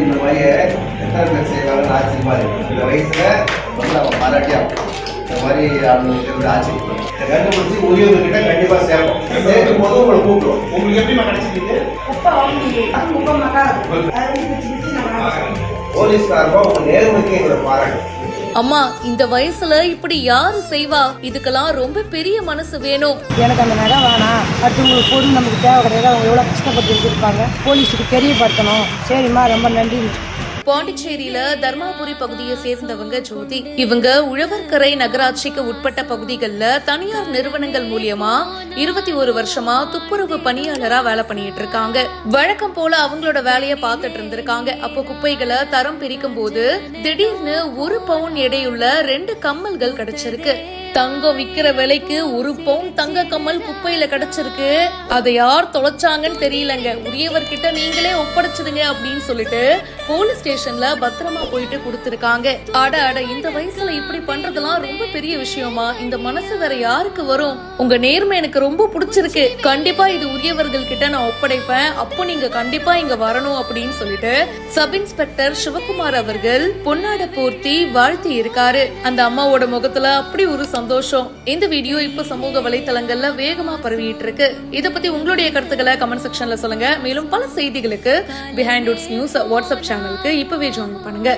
இந்த மாதிரி எத்தனை பேர் செய்வாங்கன்னு ஆச்சரியமா இருக்கு. இந்த வயசுல வந்து நம்ம பாராட்டியா இந்த மாதிரி ஆளுநர் ஆச்சரியம். இதை கண்டுபிடிச்சி உரியவர்கிட்ட கண்டிப்பா சேரும். சேர்க்கும் போது உங்களை கூப்பிடுவோம். உங்களுக்கு எப்படி கிடைச்சிருக்கு? போலீஸ்காரமா உங்க நேர்மைக்கு எங்களோட பாராட்டு. அம்மா, இந்த வயசுல இப்படி யாரு செய்வா? இதுக்கெல்லாம் ரொம்ப பெரிய மனசு வேணும். எனக்கு அந்த நகை வேணாம், அடுத்தவங்களுக்கு பொருள் நமக்கு தேவை கிடையாது. அவங்க எவ்வளவு கஷ்டப்பட்டு இருப்பாங்க, போலீஸுக்கு தெரியப்படுத்தணும். சரிம்மா, ரொம்ப நன்றி. பாண்டிச்சேரியில தர்மாபுரி பகுதியை சேர்ந்தவங்க ஜோதி. இவங்க உழவர்கரை நகராட்சிக்கு உட்பட்ட பகுதிகள்ல தனியார் நிறுவனங்கள் மூலியமா 21 வருஷமா துப்புரவு பணியாளரா வேலை பண்ணிட்டு இருக்காங்க. வழக்கம் போல அவங்களோட வேலையை பார்த்துட்டு இருந்திருக்காங்க. அப்போ குப்பைகளை தரம் பிரிக்கும் போது திடீர்னு 1 பவுன் எடையுள்ள 2 கம்மல்கள் கிடைச்சிருக்கு. தங்கம் விக்கிற விலைக்கு 1 பவுன் தங்க கம்மல் குப்பையில கிடைச்சிருக்கு. அதை யார் தொலைச்சாங்கன்னு தெரியலங்க. உரியவர்கிட்ட நீங்களே ஒப்படைச்சிடுங்க அப்படின்னு சொல்லிட்டு போலீஸ் ஸ்டேஷன்ல பத்திரமா போயிட்டு கொடுத்திருக்காங்க. அட இந்த வயசுல இப்படி பண்றதெல்லாம் ரொம்ப பெரிய விஷயமா? இந்த மனசு வேற யாருக்கு வரும்? உங்க நேர்மை எனக்கு ரொம்ப பிடிச்சிருக்கு. கண்டிப்பா இது உரியவர்கள் கிட்ட நான் ஒப்படைப்பேன். அப்போ நீங்க கண்டிப்பா இங்க வரணும் அப்படின்னு சொல்லிட்டு சப் இன்ஸ்பெக்டர் சிவகுமார் அவர்கள் பொன்னாட போர்த்தி வாழ்த்தி இருக்காரு. அந்த அம்மாவோட முகத்துல அப்படி ஒரு சந்தோஷம். இந்த வீடியோ இப்ப சமூக வலைத்தளங்கள்ல வேகமா பரவிட்டு இருக்கு. இத பத்தி உங்களுடைய கருத்துக்களை கமெண்ட் செக்ஷன்ல சொல்லுங்க. மேலும் பல செய்திகளுக்கு பிஹைண்ட் நியூஸ் வாட்ஸ்அப் சேனலுக்கு இப்பவே ஜாயின் பண்ணுங்க.